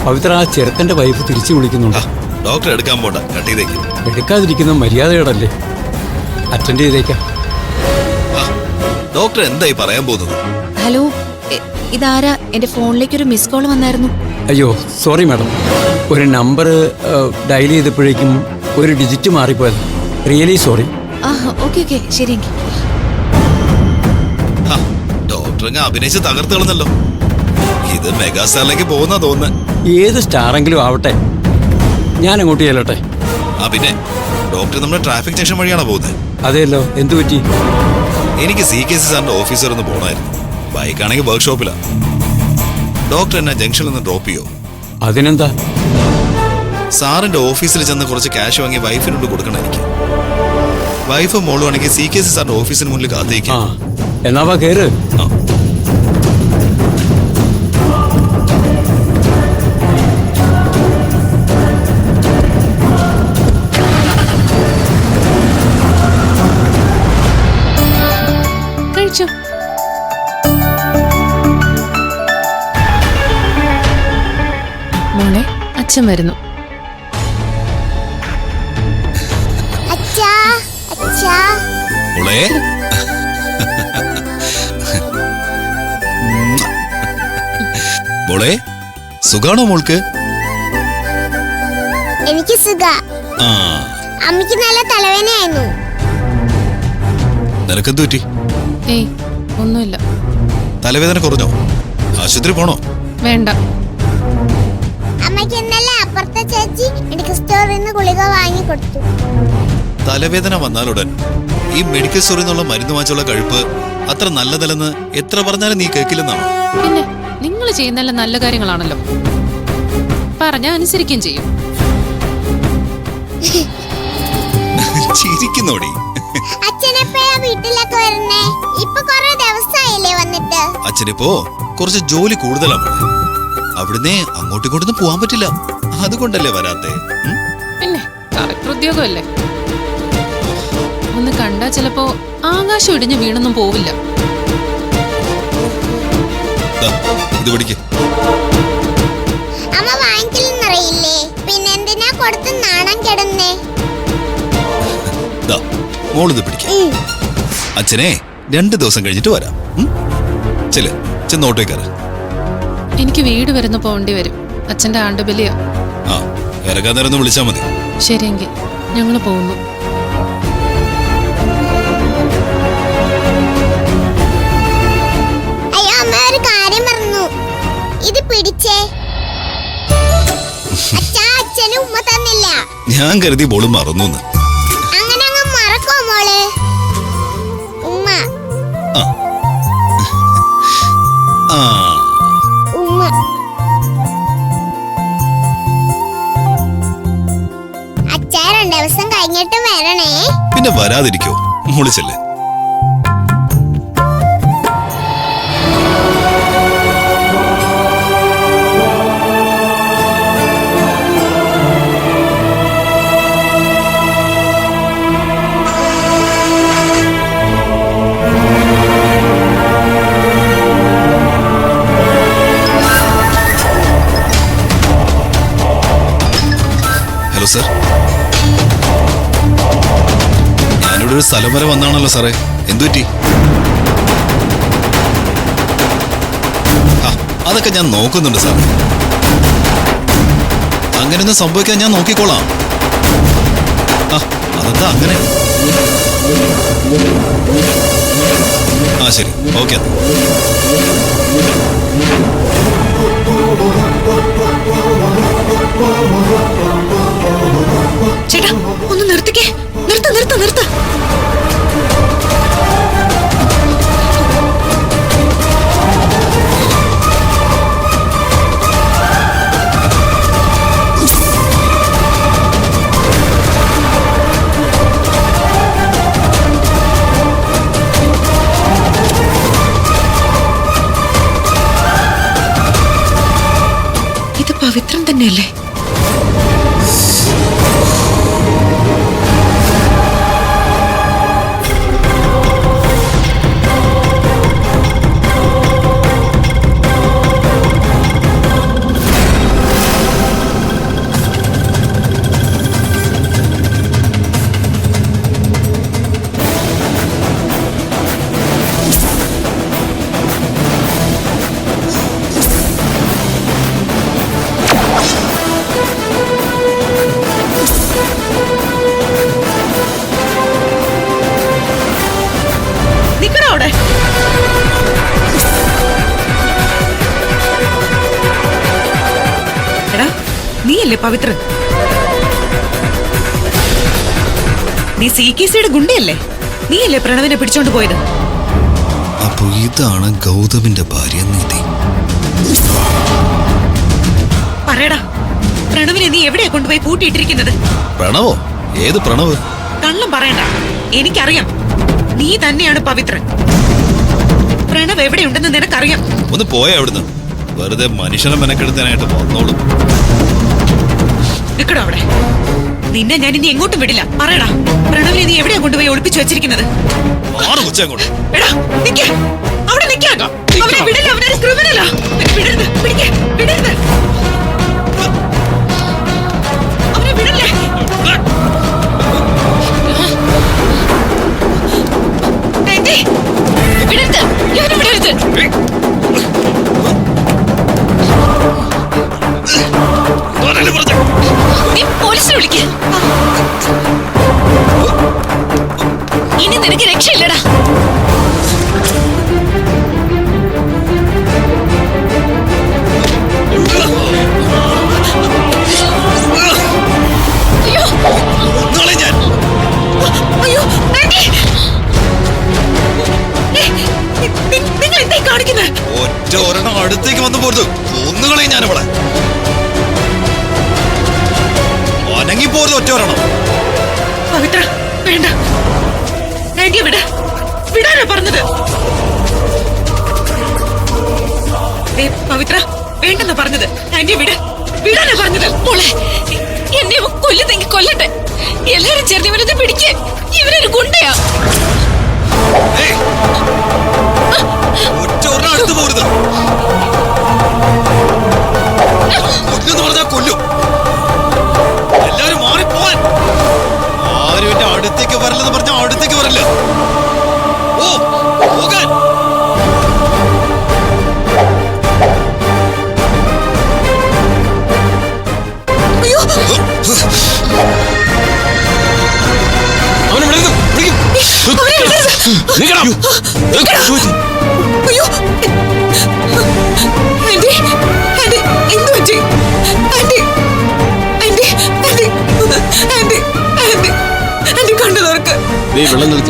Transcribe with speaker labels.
Speaker 1: പവിത്ര, ആ ചെറുക്കന്റെ വൈഫ് തിരിച്ചു വിളിക്കുന്നുണ്ട്.
Speaker 2: ഡോക്ടർ എടുക്കാൻ പോണ്ട, കട്ട് ചെയ്തേക്ക്.
Speaker 1: എടുക്കാതിരിക്കുന്ന മര്യാദയോടല്ലേ? അറ്റൻഡ് ചെയ്തേക്കാം.
Speaker 2: ഡോക്ടർ എന്തായി പറയാൻ പോകുന്നത്?
Speaker 3: ഹലോ, ഇതാരാ? എന്റെ ഫോണിലേക്ക് ഒരു മിസ് കോൾ വന്നായിരുന്നു.
Speaker 1: അയ്യോ സോറി മാഡം, ഒരു നമ്പർ ഡയൽ ചെയ്തപ്പോഴേക്കും ഒരു ഡിജിറ്റ് മാറിപ്പോയത്. Really sorry.
Speaker 3: ആ ഓക്കെ ഓക്കെ, ശരിയെങ്കിൽ.
Speaker 2: ഡോക്ടർ അഭിനയിച്ച് തകർത്ത് കളഞ്ഞല്ലോ. ഇത് മെഗാസ്റ്റാറിലേക്ക് പോകുന്ന തോന്നുന്നു.
Speaker 1: ഏത് സ്റ്റാറെങ്കിലും ആവട്ടെ, ഞാൻ അങ്ങോട്ട് ചെല്ലട്ടെ.
Speaker 2: പിന്നെ ഡോക്ടർ നമ്മുടെ ട്രാഫിക് ജംഗ്ഷൻ വഴിയാണോ പോകുന്നത്?
Speaker 1: അതെയല്ലോ, എന്തു പറ്റി?
Speaker 2: എനിക്ക് CKC സാറിന്റെ ഓഫീസർ ഒന്ന് പോകണമായിരുന്നു. ബൈക്കാണെങ്കിൽ വർക്ക്ഷോപ്പിലാണ്. ഡോക്ടർ എന്നെ ജംഗ്ഷനിൽ നിന്ന് ഡ്രോപ്പ് ചെയ്യോ?
Speaker 1: അതിനെന്താ?
Speaker 2: സാറിന്റെ ഓഫീസിൽ ചെന്ന് കുറച്ച് ക്യാഷ് വാങ്ങി വൈഫിനോട് കൊടുക്കണം എനിക്ക്. വൈഫ് മോളുവാണെങ്കിൽ CKC സാറിന്റെ ഓഫീസിന് മുന്നിൽ കാത്തിരിക്കും.
Speaker 1: എന്നാ വാ കേറ്.
Speaker 3: കഴിച്ചോ? മോളെ, അച്ഛൻ വരുന്നു.
Speaker 2: മോളെ, മോളെ സുഖാണോ മോൾക്ക്?
Speaker 4: എനിക്ക് സുഖ. അമ്മയ്ക്ക് നല്ല തലവേദനയായിരുന്നു.
Speaker 2: നിനക്കെന്തു പറ്റി?
Speaker 3: ഏയ് ഒന്നുമില്ല.
Speaker 2: തലവേദന കുറഞ്ഞോ? ആശുപത്രി പോണോ?
Speaker 3: വേണ്ട.
Speaker 4: അമ്മയ്ക്ക് ഇന്നലെ അപ്പുറത്തെ ചേച്ചി മെഡിക്കൽ സ്റ്റോറിൽ നിന്ന് ഗുളിക വാങ്ങി കൊടുത്തു.
Speaker 2: തലവേദന വന്നാലുടൻ ഈ മെഡിക്കൽ സ്റ്റോറിൽ നിന്നുള്ള മരുന്ന് വാങ്ങിച്ചുള്ള കഴിപ്പ് അത്ര നല്ലതല്ലെന്ന് എത്ര പറഞ്ഞാലും നീ കേൾക്കില്ലെന്നാണോ?
Speaker 3: പിന്നെ നിങ്ങൾ ചെയ്യുന്നെല്ലാം നല്ല കാര്യങ്ങളാണല്ലോ. പറഞ്ഞ അനുസരിക്കുകയും ചെയ്യും.
Speaker 2: ചിരിക്കുന്നോടി.
Speaker 4: അച്ഛനെപ്പോഴാ വീട്ടിലൊക്കെ വരുന്നേ? ഇപ്പൊ കുറെ ദിവസമായില്ലേ വന്നിട്ട്?
Speaker 2: അച്ഛനിപ്പോ കുറച്ച് ജോലി കൂടുതലാണ്. അവിടുന്ന് അങ്ങോട്ടും ഇങ്ങോട്ടൊന്നും പോവാൻ പറ്റില്ല. അതുകൊണ്ടല്ലേ വരാത്തെ?
Speaker 3: പിന്നെ കളക്ടർ ഉദ്യോഗമല്ലേ. ഒന്ന് കണ്ടാ ചിലപ്പോ ആകാശം ഇടിഞ്ഞ് വീണൊന്നും പോവില്ല.
Speaker 2: ഇത് പിടിക്ക്.
Speaker 4: അമ്മ വാങ്ങിക്കില്ലെന്നറിയില്ലേ? പിന്നെ എന്തിനാ കൊടുത്ത് നാണം കെടുന്നേ?
Speaker 2: മോളിത് പിടിക്ക. അച്ഛനെ 2 ദിവസം കഴിഞ്ഞിട്ട് വരാം. ചെന്ന് ഓട്ടോ കയറ.
Speaker 3: എനിക്ക് വീട് വരുന്ന പോണ്ടി വരും. അച്ഛന്റെ ആണ്ടുബലിയാ.
Speaker 2: ഇറങ്ങാൻ നേരം ഒന്ന് വിളിച്ചാ മതി.
Speaker 3: ശരിയെങ്കിൽ ഞങ്ങള് പോകുന്നു.
Speaker 4: അയ്യോ അമ്മ, ഒരു കാര്യം മറന്നു. ഇത് പിടിച്ചേ. അച്ഛന് ഉമ്മ തന്നില്ല.
Speaker 2: ഞാൻ കരുതി ബോളും മറന്നു.
Speaker 4: അങ്ങനെ അങ്ങ് മറക്കോ മോള്? ഉമ്മ ഉമ്മ. അച്ഛാ 2 ദിവസം കഴിഞ്ഞിട്ട് വരണേ.
Speaker 2: പിന്നെ വരാതിരിക്കോ? മോളിച്ചല്ലേ. ഹലോ സർ, ഞാനിവിടെ ഒരു സ്ഥലം വരെ വന്നാണല്ലോ സാറേ. എന്തുപറ്റി? അതൊക്കെ ഞാൻ നോക്കുന്നുണ്ട് സാർ. അങ്ങനെയൊന്നും സംഭവിക്കാൻ ഞാൻ നോക്കിക്കോളാം. അതെന്താ അങ്ങനെ? ശരി, ഓക്കെ.
Speaker 3: ചേട്ടാ ഒന്ന് നിർത്തിക്കേ. നിർത്ത. ഇത് പവിത്രം തന്നെയല്ലേ?
Speaker 5: നീയല്ലേ പവിത്രൻ? നീ CKCയുടെ ഗുണ്ടയല്ലേ? നീയല്ലേ പ്രണവിനെ പിടിച്ചോണ്ട് പോയത്?
Speaker 2: അപ്പൊ ഇതാണ് ഗൗതമിന്റെ ഭാര്യ നിധി.
Speaker 5: പറയടാ, പ്രണവിനെ നീ എവിടെയാ കൊണ്ടുപോയി പൂട്ടിയിട്ടിരിക്കുന്നത്?
Speaker 2: പ്രണവോ? ഏത് പ്രണവ്?
Speaker 5: കള്ളം പറയണ്ട, എനിക്കറിയാം. നീ തന്നെയാണ് പവിത്രൻ. പ്രണവ് എവിടെയുണ്ടെന്ന് നിനക്കറിയാം.
Speaker 2: ഒന്ന് പോയ അവിടുന്ന്. വെറുതെ മനുഷ്യനെ മെനക്കെടുത്താനായിട്ട് വന്നോളും.
Speaker 5: നിക്കടോ അവിടെ. നിന്നെ ഞാൻ ഇനി എങ്ങോട്ടും വിടില്ല. പറയടാ, പ്രണവിനെ നീ എവിടെയാ കൊണ്ടുപോയി ഒളിപ്പിച്ചു വെച്ചിരിക്കുന്നത്?
Speaker 2: ആറ് കൊച്ചങ്ങോട്ട്.
Speaker 5: എടാ, നിക്ക്. അവിടെ നിക്കാൻ. അവനെ വിടില്ല, അവനൊരു ക്രിമിനലാ. വിടരുത്, പിടിക്ക്, വിടരുത്. അവനെ വിടല്ലേ. ആന്റി, വിടരുത്, ഞാനും വിടരുത്. നീ പോലീസിനെ വിളിക്ക്. ഇനി നിനക്ക് രക്ഷയില്ലടാ. അയ്യോ, ആന്റി. നിങ്ങൾ എന്തായി കാണിക്കുന്നത്?
Speaker 2: ഒറ്റ ഒരെണ്ണം അടുത്തേക്ക് വന്നു പോരുത്. ഒന്നുകളെയും ഞാനിവിടെ അനങ്ങി പോരുത്. ഒറ്റ ഒരെണ്ണം.
Speaker 5: പവിത്ര, വേണ്ട. ആന്റിയെ വിടാനാ പറഞ്ഞത്. പവിത്ര, വേണ്ടെന്നാ പറഞ്ഞത്. ആന്റിയെ വിടാനാ പറഞ്ഞത്. മോളെ, എന്നെ കൊല്ലുന്നെങ്കിൽ കൊല്ലട്ടെ. എല്ലാരും ചേർന്ന് ഇവരൊന്ന് പിടിക്ക്. ഇവരൊരു ഗുണ്ടയാ.
Speaker 2: ഒറ്റ ഒരെണ്ണം അടുത്ത് പോരുത്. കൊല്ലുന്ന് പറഞ്ഞാൽ കൊല്ലും. എല്ലാരും മാറിപ്പോവാൻ. ആരും എന്റെ അടുത്തേക്ക് വരില്ലെന്ന് പറഞ്ഞാൽ അടുത്തേക്ക് വരില്ല. ഓ, പോകാൻ.
Speaker 5: അയ്യോ,
Speaker 1: അവനെ വിടരുത്.
Speaker 5: അവനെ വിടരുത്.
Speaker 1: നിൽക്കണം.
Speaker 5: അയ്യോ, ആന്റി, ആന്റി, എന്ത് പറ്റി? Aunty, aunty, aunty, aunty, aunty, aunty, കണ്ണു തുറക്ക്.
Speaker 1: വെള്ളം കളിച്ച